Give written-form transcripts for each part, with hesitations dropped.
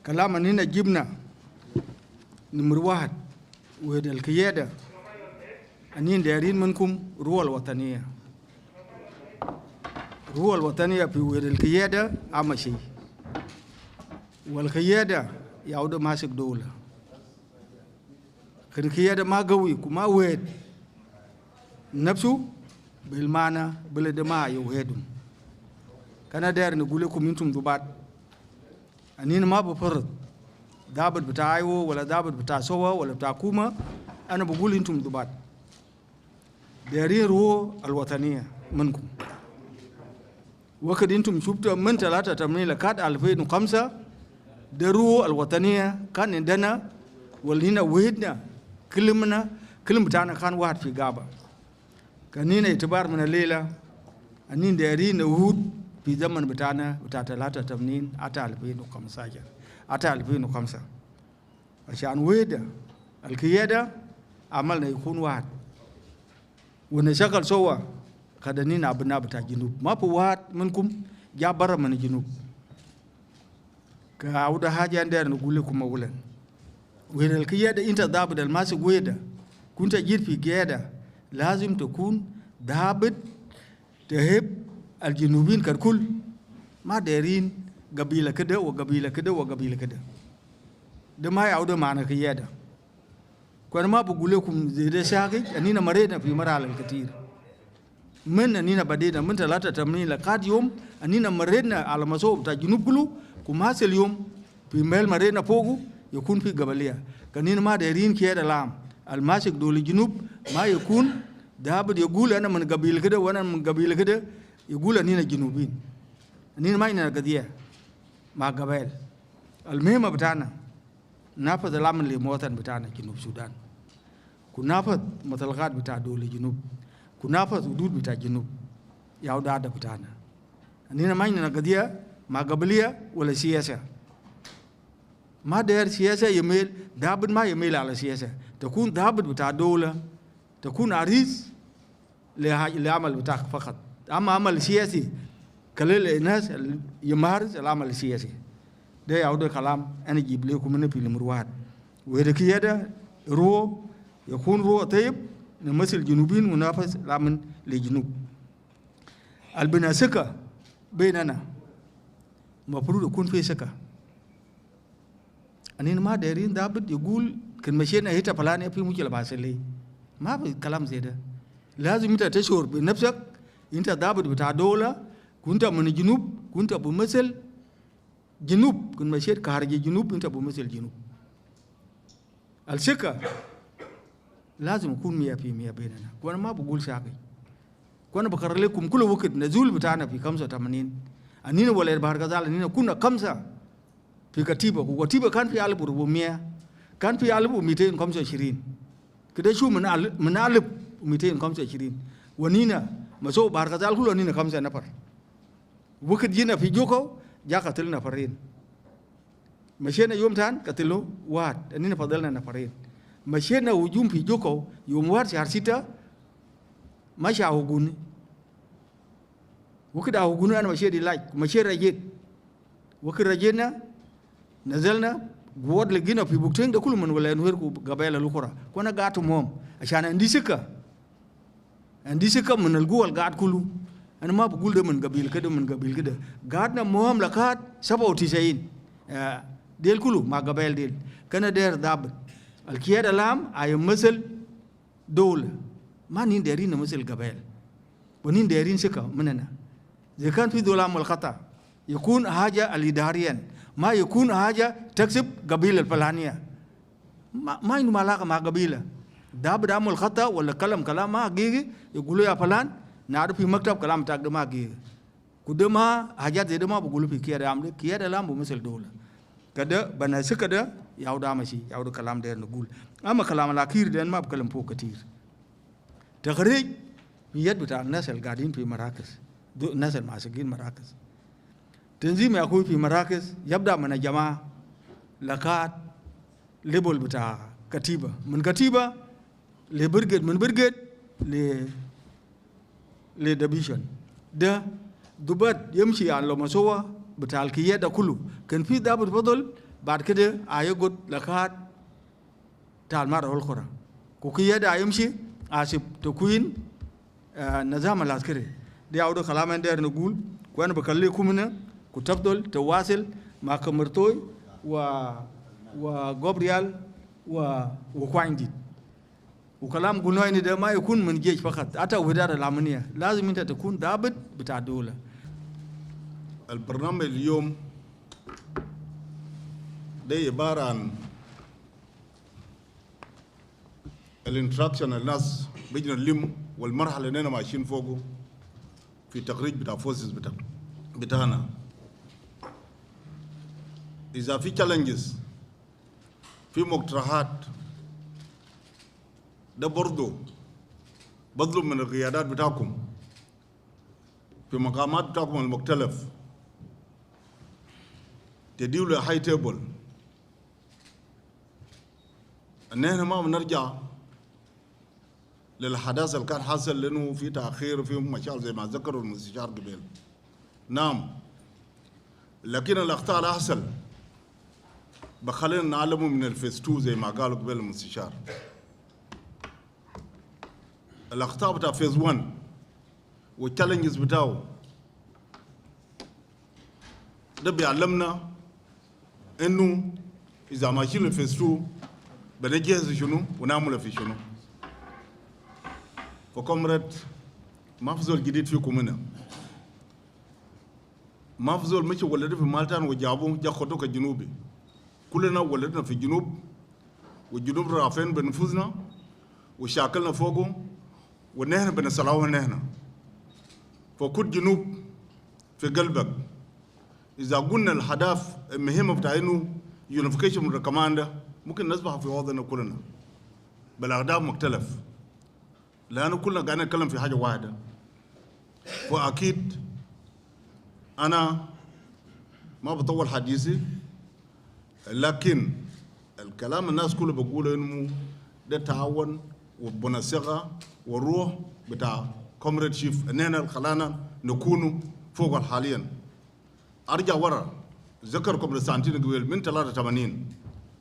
كلام أننا جبنا نمر واحد وهذا القيادة أنين دايرين منكم روح الوطنية. روح الوطنية في وهذا القيادة أهم شيء. والقيادة يعود ماسك دولة. القيادة ما قوي وما وهد نفسه بالمعنى بالدماء يوهدهم. كان داير نقول لكم أنتم ضباط أنين ما بفرض دابت بتاعيو ولا دابت بتاع سوا ولا بتاع كوما. أنا بقول أنتم ضباط دايرين روح الوطنية منكم. وقت أنتم شفتوا من 83 لكاد 2005 درو الوطنية كان عندنا ولينا وحدنا كلمة بتاعنا كان واحد في غابة. كان هنا اعتبار من الليلة أنين دايرين وحود في زمن بتاعنا بتاع 83 حتى 2015 حتى 2005 عشان وحدة القيادة عملنا يكون واحد ونشغل سوا كدنين أبناء بتاع الجنوب. ما في واحد منكم جاء برا من الجنوب. كأودا حاجة عندنا نقول لكم أولا وين القيادة أنت ضابط الماسك ويدا كنت جيت في قيادة لازم تكون ضابط تهب الجنوبين ككل ما دايرين قبيلة كده وقبيلة كده وقبيلة كده. ده ما يعود معنا قيادة. كنا ما بقول لكم زي ده شاكي أننا مرينا في مراحل الكثير. من أننا بدينا من 83 لكاد يوم أننا مرينا على مسؤول بتاع الجنوب كله كماس اليوم في ميل مرينا فوقه يكون في قبلية. كنين ما دايرين كيادة لام الماسك دول الجنوب ما يكون دابد يقول أنا من قبيلة كده وأنا من قبيلة كده يقول أننا جنوبين. أننا ما ينال قضية مع قبائل. المهمة بتاعنا نافذ الأمن للمواطن بتاعنا جنوب السودان. كنافذ مطلقات بتاع دول الجنوب. كنافذ حدود بتاع الجنوب. يعود هذا بتاعنا. أننا ما ينال قضية ما قبلية ولا سياسة. ما داير سياسة يميل دابد ما يميل على سياسة. تكون دابد بتاع دولة تكون عريض لعمل بتاعك فقط. أما عمل سياسي كل الناس يمارس العمل السياسي. ده يعود كلام أنا جيب لكم منه في المروات. وإذا كده رو يكون رو طيب نمثل الجنوبين منافس الأمن للجنوب. البناء سكة بيننا مفروض يكون في سكة. أنين ما دايرين دابد يقول كن مشينا هيتا فلان في مشكلة باسلي. ما في كلام زي ده. لازم أنت تشعر بنفسك أنت دابد بتاع دولة كنت من الجنوب كنت بمثل جنوب كن مشيت كهرج الجنوب أنت بمثل جنوب. السكة لازم يكون 100% بيننا. وأنا ما بقول شاكي. وأنا بكرر لكم كل وقت نزول بتاعنا في 85 أنينا ولا البحر غزال أنينا كنا 5 في كتيبة وكتيبة كان في 1400 كان في 1225 كده شو من 1225 ونينا مسوق بحر غزال كله أنينا 5 نفر. وقت جينا في جوكو جا قتلنا نفرين. مشينا يوم تان قتلوا واحد أنينا فضلنا نفرين. مشينا هجوم في جوكو يوم واحد شهر 6 ماشي أهوجوني. وقت أهوجوني أنا مشي ديلاج مشي رجيت. وقت رجينا نزلنا قوات لقينا في بوكتين ده كله من ولا نهير قبائل الأخرى. كنا قاعدهم هم عشان عندي سكة من القوة القاعد كله. أنا ما بقول ده من قبيل كده من قبيل كده. قاعدنا مهم لكاد 97 ديل كله مع قبائل ديل. كنا دير ضابط. القيادة لام أي مثل دولة. ما نين دايرين مثل قبائل. ونين دايرين سكة مننا. إذا كان في دولة عمل خطأ يكون حاجة الإداريين. ما يكون حاجة تكسب قبيلة الفلانية. ما إنه علاقة مع قبيلة. دابد عمل خطأ ولا كلام ما حقيقي يقولوا يا فلان نعرف في مكتب كلام تاعك ما حقيقي. كده ما حاجات زي ده ما بقولوا في كيادة عمل كيادة لام بمثل دولة. كده بناس كده يعود عمشي يعود كلام ده نقول. أما كلام الأخير ده ما بكلم فوق كتير. تخرج يد بتاع الناس القاعدين في مراكز. الناس الماسكين مراكز. تنظيم يا أخوي في مراكز يبدأ من الجماعة لكاد ليبل بتاع كتيبة من كتيبة لبرجد من برجد لدبيشن ده دبات يمشي على المسوى بتاع القيادة كله. كان في ضابط فضل بعد كده يقعد لكات تعلمات الخرا كوكية ده يمشي عشان تكوين النظام العسكري دي أول كلام ندير نقول وأنا بكلمكم هنا كتفضل تواصل مع كمرتوي وغابريال وكوايندي وكلام قلنا إن ده ما يكون من جيش فقط حتى وزارة الأمنية لازم أنت تكون ضابط بتاع الدولة. البرنامج اليوم ده عبارة عن الانتراكشن الناس بيجنا اللم والمرحلة اللي أنا ماشيين فوقه في تخريج بتاع فورسز بتاعنا. إذا في challenges في مقترحات ده برضو بطلب من القيادات بتاعكم في مقامات بتاعكم المختلف تديوا له هاي تيبل ان احنا ما بنرجع للحداثه اللي كان حاصل لانه في تاخير وفي مشاكل زي ما ذكروا المستشار قبل. نعم، لكن الاخطاء اللي حصل بخلينا نعلمه من الفيس 2 زي ما قالوا قبل المستشار. الاخطاء بتاع فيز 1 والتشالنجز بتاعه ده بيعلمنا انه اذا ماشيين الفيز 2 بنجهز شنو ونعمل في شنو. فكمرت ما في زول جديد فيكم هنا، ما في زول مشي ولد في مالتان وجابوه جا خطوك الجنوبي. كلنا ولدنا في الجنوب والجنوب رافعين بنفوذنا وشاكلنا فوقه ونحن بنسلاوه نحن. فكل جنوب في قلبك. إذا قلنا الهدف المهم بتاع إنه unification من الكماندا ممكن نصبح في وضعنا كلنا بالأهداف مختلف، لأنه كلنا قاعدين نتكلم في حاجة واحدة. وأكيد أنا ما بطول حديثي، لكن الكلام الناس كله بقوله إنه ده تعاون وبنى ثقة والروح بتاع كومريد شيف إننا خلانا نكونوا فوق حاليا. أرجع ورا ذكركم لسانتين قبل من 83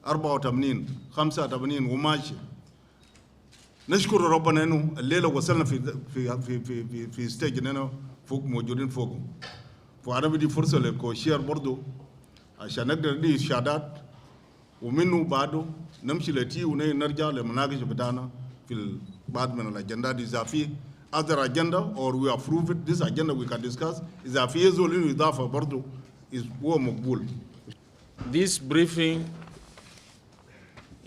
84 85 وماشي. نشكر ربنا إنه الليلة وصلنا في ستيج إننا فوق موجودين فوق. فأنا بدي فرصة لكوشير برضو عشان نقدر ندي إرشادات ومنه بعده نمشي لتي ونرجع لمناقشة بتاعنا في بعض من الأجندات. إذا في other agenda or we approve it, this agenda we can discuss. إذا في يزول إنه إضافة برضو هو مقبول. This briefing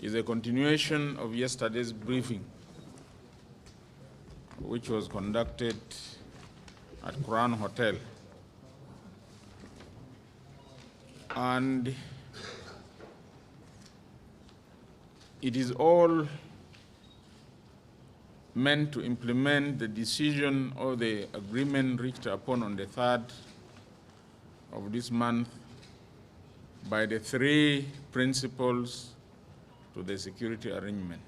is a continuation of yesterday's briefing, which was conducted at Crown Hotel. And it is all meant to implement the decision or the agreement reached upon on the 3rd of this month by the 3 principals to the security arrangement.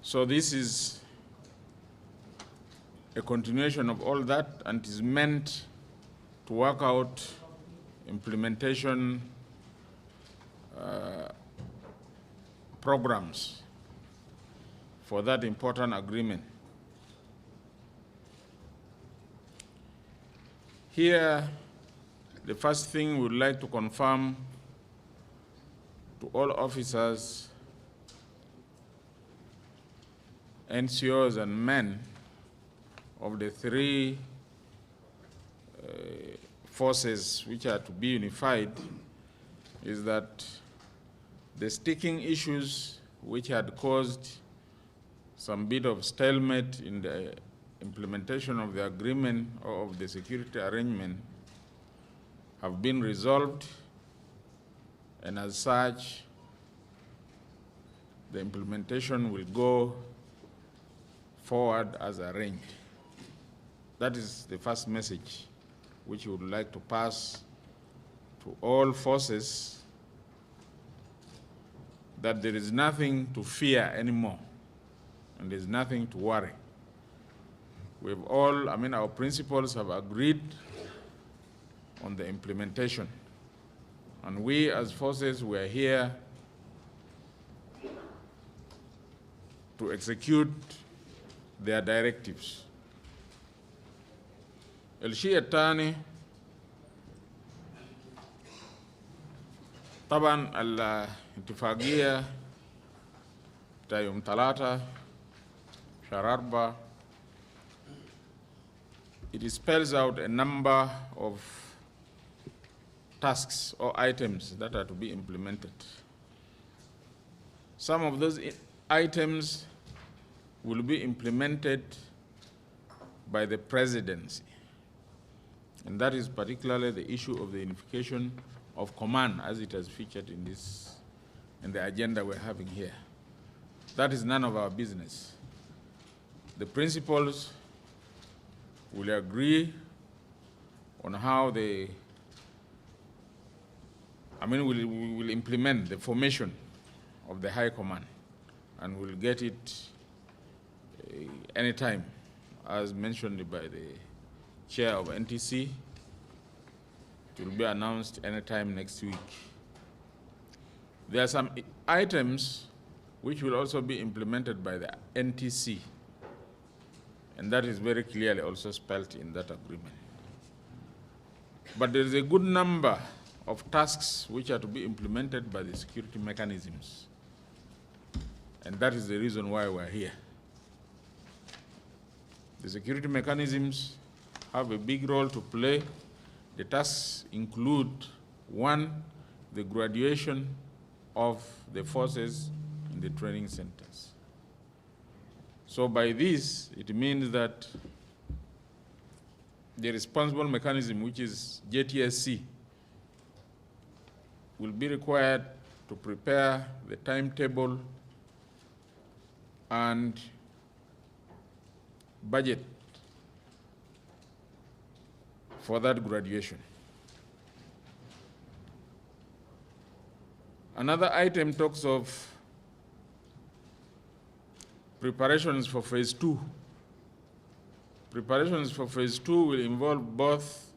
So this is a continuation of all that, and is meant to work out implementation programs for that important agreement. Here, the first thing we would like to confirm to all officers, NCOs and men of the 3 forces which are to be unified is that the sticking issues which had caused some bit of stalemate in the implementation of the agreement or of the security arrangement have been resolved, and as such, the implementation will go forward as arranged. That is the first message which we would like to pass to all forces, that there is nothing to fear anymore and there's nothing to worry. we've all, our principals have agreed on the implementation. And we as forces, we are here to execute their directives. الشيء الثاني طبعا الاتفاقية بتاع يوم 3 شهر 4 it spells out a number of tasks or items that are to be implemented. Some of those items will be implemented by the presidency. And that is particularly the issue of the unification of command as it has featured in the agenda we're having here. That is none of our business. The principals will agree on how we will implement the formation of the high command, and we'll get it anytime, as mentioned by the chair of NTC. It will be announced anytime next week. There are some items which will also be implemented by the NTC, and that is very clearly also spelled in that agreement. But there is a good number of tasks which are to be implemented by the security mechanisms, and that is the reason why we're here. The security mechanisms have a big role to play. The tasks include, 1, the graduation of the forces in the training centers. So by this, it means that the responsible mechanism, which is JTSC, will be required to prepare the timetable and budget for that graduation. Another item talks of preparations for phase 2. Preparations for phase 2 will involve both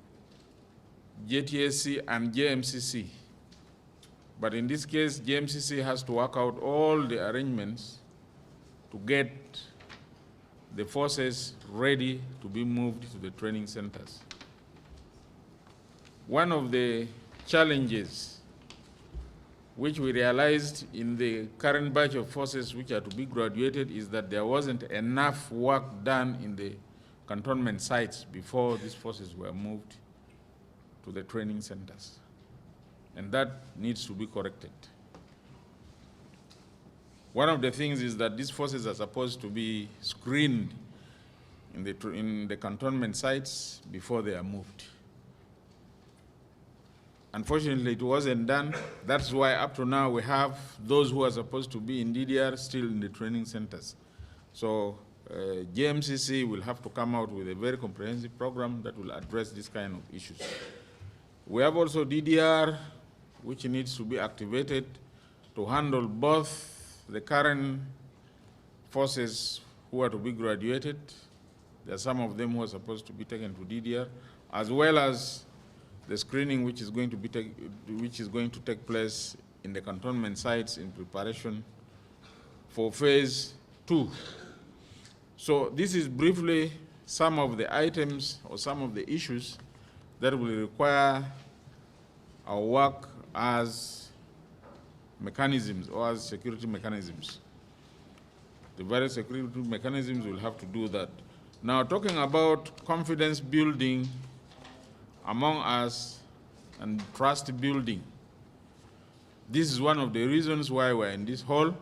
JTSC and JMCC. But in this case, JMCC has to work out all the arrangements to get the forces ready to be moved to the training centers. One of the challenges which we realized in the current batch of forces which are to be graduated is that there wasn't enough work done in the cantonment sites before these forces were moved to the training centers. And that needs to be corrected. One of the things is that these forces are supposed to be screened in the cantonment sites before they are moved. Unfortunately, it wasn't done. That's why up to now we have those who are supposed to be in DDR still in the training centers. So JMCC will have to come out with a very comprehensive program that will address this kind of issues. We have also DDR, which needs to be activated to handle both the current forces who are to be graduated. There are some of them who are supposed to be taken to DDR, as well as the screening which is going to take place in the cantonment sites in preparation for phase 2. So this is briefly some of the items or some of the issues that will require our work as mechanisms or as security mechanisms. The various security mechanisms will have to do that. Now, talking about confidence building among us and trust building, this is one of the reasons why we're in this hall.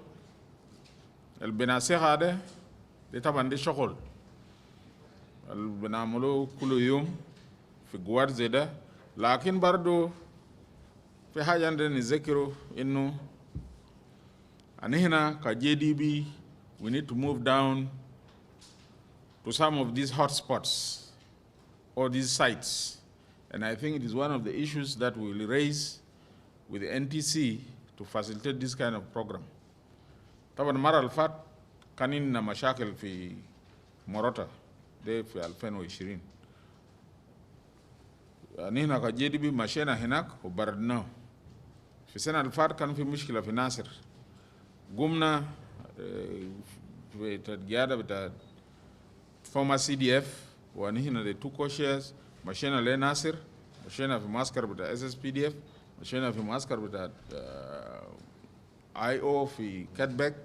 البناسة هذا ده طبعا ده شغل بنعمله كل يوم في جوار زي ده، لكن برضو في حاجة عندنا نذكره إنه هنا كJDB we need to move down to some of these hotspots or these sites. And I think it is one of the issues that we will raise with the NTC to facilitate this kind of program. طبعا المرة اللي فات كان لنا مشاكل في موروتا ده في 2020. نحن كجي بي مشينا هناك وبردناه. في السنة اللي فاتت كان في مشكلة في ناصر، قمنا بتجارة بتاع former CDF ونحن the two co-chairs مشينا لناصر، مشينا في معسكر بتاع SSPDF، مشينا في معسكر بتاع IO في كاتبك,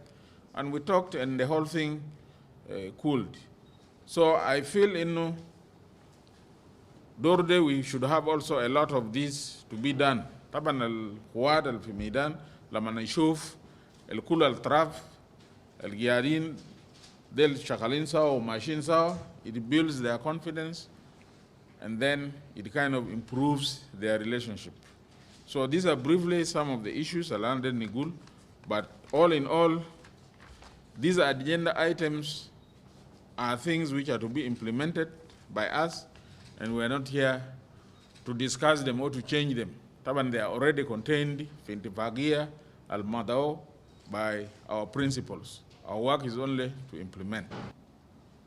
and we talked and the whole thing cooled. So I feel إنه دور ده we should have also a lot of this to be done. طبعا القوات اللي في الميدان لما نشوف الكل الأطراف القيادين ديل شغالين سوا وماشيين سوا, it builds their confidence and then it kind of improves their relationship. So these are briefly some of the issues around the Nigul, but all in all, these agenda items are things which are to be implemented by us, and we are not here to discuss them or to change them. They are already contained in Intifagia al-Madao by our principles. Our work is only to implement.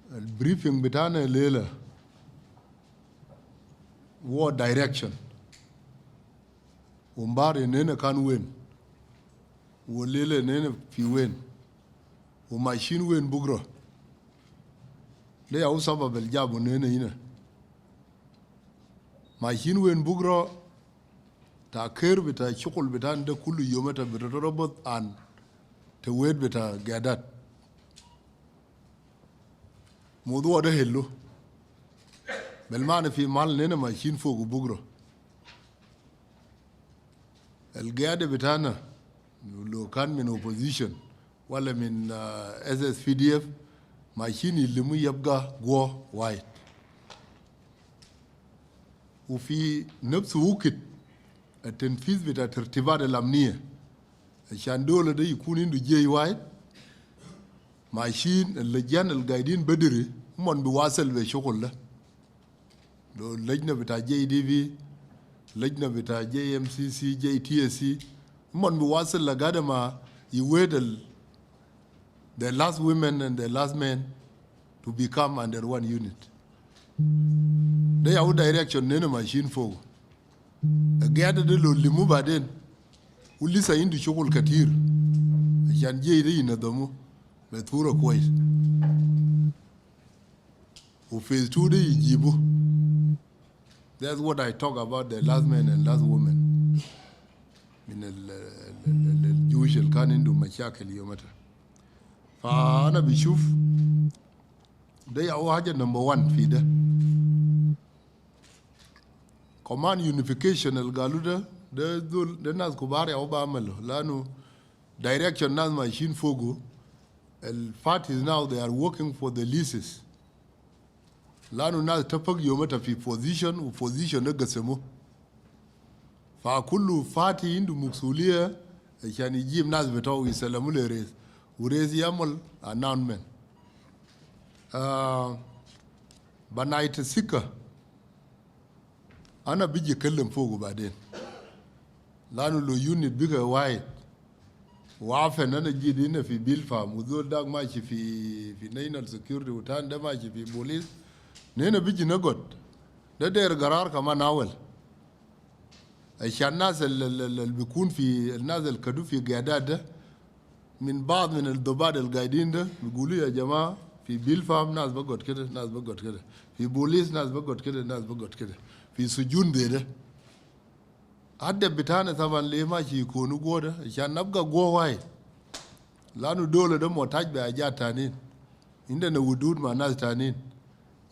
The briefing betana lela war direction. Umbari nene kan win. Wolele nene fi win. Machine win bugra. Le au saba beljabu nene ina. Machine win bugra ta ker bita chukul bitan de kullu yomata bita robot an te wed bita gadat. موضوع ده هلو بالمعنى في مال لنا ماشيين فوق بقرة القيادة بتاعنا لو كان من opposition ولا من SSPDF ماشيين اللي مو يبقى قوة وايد وفي نفس الوقت التنفيذ بتاع الترتيبات الأمنية عشان دولة ده يكون عنده جي وايد ماشيين اللجان القايدين بدري هم بيواصل بشغل ده. اللجنة بتاع JDV لجنة بتاع JMCC JTSC هم بيواصل لقادة ما يويد the last women and the last men to become under one unit. ده يعو direction نينا ماشيين فوق. القيادة ده لو اللي مو بعدين ولسه عنده شغل كتير عشان JD ينظموه بطورة كويس وفيز 2 دي يجيبوه. That's what I talk about, the last man and last woman من الجيوش اللي كان عنده مشاكل يومتها. فأنا بشوف ده أول حاجة نمبر 1 في ده كمان unification اللي قالوا ده ناس كبار أو بعمله لأنه direction ناس ماشيين فوقه. The fact is now they are working for the leases. لأنه الناس تفق يومتها في position وposition نقسمه. فكل فاتي عنده مسؤولية عشان يجيب ناس بتوعه يسلموا له رئيس ورئيس يعمل announcement. بنايت السكة أنا بيجي أكلم فوقه بعدين. لأنه لو unit بيجي وايد. وعارفين أنا جيت هنا في بيلفام وذول داك ماشي في نينال سكيورتي وتان ده ماشي في بوليس نينا بيجي نقعد ده داير قرار كمان أول عشان الناس اللي بيكون في الناس اللي كدوا في قيادات ده من بعض من الضباط القايدين ده بيقولوا يا جماعة في بيلفام ناس بقعد كده ناس بقعد كده في بوليس ناس بقعد كده ناس بقعد كده في سجون ده هذا بتاعنا طبعا ليه ماشي يكونوا قوة عشان نبقى قوة وايد لأنه دولة ده محتاج بحاجات تانين عندنا ودود مع ناس تانين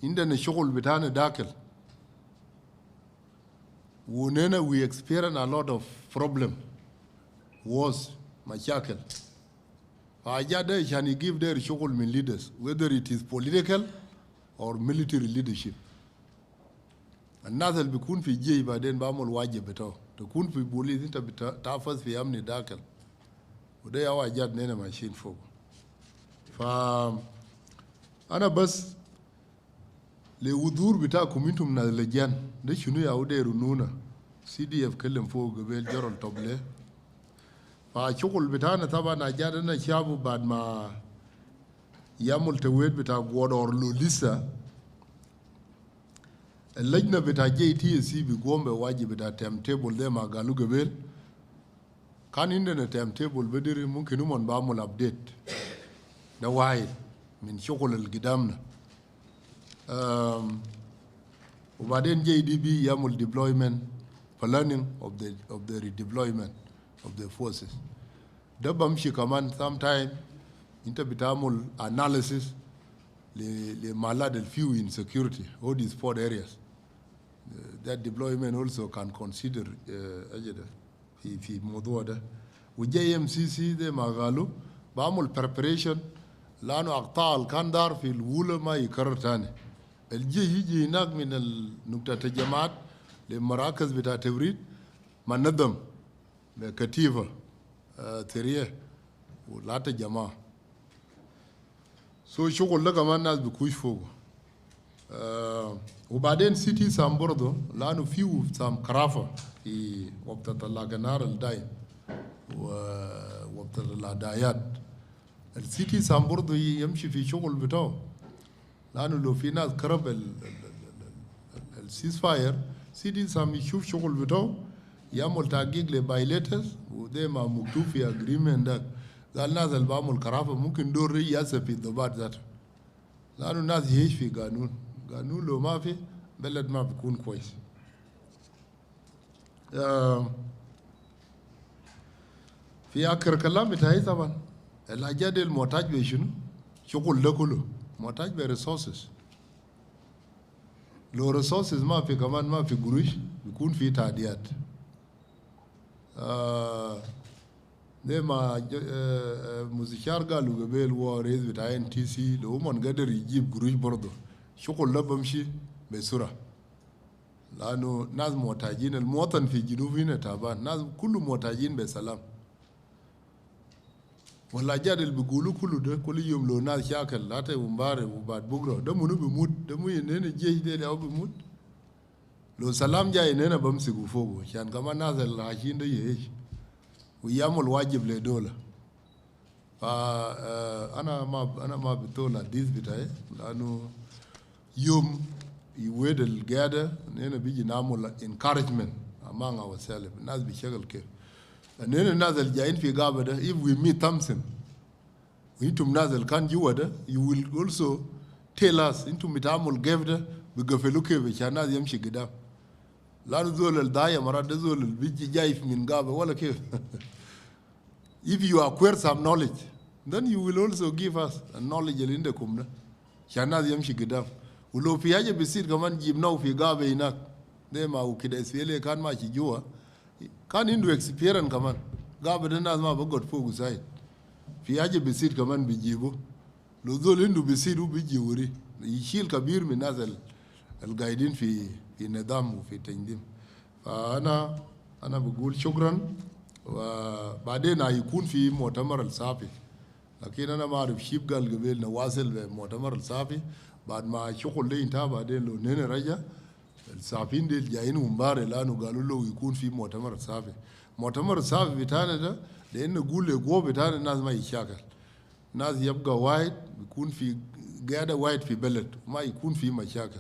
عندنا شغل بتاعنا داخل وننا we experience a lot of problem wars مشاكل فحاجات ده عشان يجيب ده شغل من leaders whether it is political or military leadership. الناس اللي بيكون في جي بعدين بعمل واجب بتاعه تكون في بوليس انت بتحفظ في امن داخل وده يا واجات نينا ماشيين فوق. انا بس لودور بتاعكم انتم من اللجان ده شنو يا وديروا نونا CDF كلم فوق قبل جرل طبله فالشغل بتاعنا طبعا اجادنا شابه بعد ما يعمل تويت بتاع غودور لو لسه اللجنة بتاع JTC بيقوم بواجب بتاع تايم تيبل ده ما قالوا قبل كان عندنا تايم تيبل بدري ممكن هم بعمل ابديت ده واحد من شغل اللي قدامنا وبعدين JDB يعمل deployment planning of the redeployment of the forces ده بمشي كمان sometime انت بتعمل analysis لمالات الفيو insecurity all these 4 areas that deployment also can consider في موضوع ده وJMCC ده ما قالوا بعمل preparation لانه اقطاع الكندار في الاولى ما يكرر تاني الجيش يجي هناك من نقطة الجماعات للمراكز بتاع تبريد ما ندم بكتيفة ثريه ولا جماعة سو شغل ده كمان الناس بيكوش فوقه وبعدين سيتي سام برضه لانه فيه سام كرافه في وقت النار الدايم ووقت العدايات السيتي سام برضه يمشي في شغل بتاعه لانه لو في ناس كرب السيز فاير سيتي سام يشوف شغل بتاعه يعمل تحقيق لبايليتس وده ما مكتوب في اجريمنت ده قال الناس اللي بعمل كرافه ممكن دور رئاسه في الضباط ذاته لانه الناس يعيش في قانون لو ما في بلد ما بيكون كويس في اخر كلام بتاعي طبعا الحاجات دي المحتاج بشنو شغل ده كله محتاج بريسورسز لو ريسورسز ما في كمان ما في قروش بيكون في تعديات ده ما مستشار قالوا قبل هو رئيس بتاع NTC لو من قدر يجيب قروش برضه شغل ده بمشي بسرعة لأنه ناس محتاجين المواطن في الجنوب هنا تعبان ناس كله محتاجين بسلام ولا جاد اللي بيقولوا كله ده كل يوم لو ناس شاكل لا تبمبار وبعد بكرة ده منو بيموت ده مو ينين الجيش ده أو بيموت لو سلام جاي هنا بمسكوا فوقه عشان كمان ناس اللي عايشين ده يعيش ويعمل واجب لدولة فأنا ما بتقول الحديث بتاعي لأنه يوم يويد القيادة نحن بيجي نعمل encouragement among ourselves الناس بيشغل كيف نحن الناس اللي جايين في غابة ده if we meet Thompson وانتم ناس اللي كان جوا ده you will also tell us انتم بتعمل كيف ده بيقفلوا كيف عشان الناس يمشي قدام لأنه زول الداية مرات ده زول اللي بيجي جاي من غابة ولا كيف if you acquire some knowledge then you will also give us the knowledge اللي عندكم ده عشان الناس يمشي قدام ولو في حاجة بيصير كمان جبناه في غابة هناك ده ما هو كده SPLM كان ماشي جوا كان عنده experience كمان غابة ده الناس ما بقعد فوق زايد في حاجة بيصير كمان بيجيبه لو زول عنده بيصير وبيجي وري يشيل كبير من الناس القاعدين في النظام وفي التنظيم فأنا بقول شكرا وبعدين هيكون في مؤتمر الصافي لكن أنا ما أعرف شيب قال قبل نواصل بمؤتمر الصافي بعد ما شغل لي انتهى بعدين لو نين رجع الصافين دي جايين مباري لانه قالوا له يكون في مؤتمر صافي مؤتمر الصافي بتاعنا ده لانه نقول لقوه بتاعنا الناس ما يشاكل الناس يبقى واحد بيكون في قاعده واحد في بلد ما يكون في مشاكل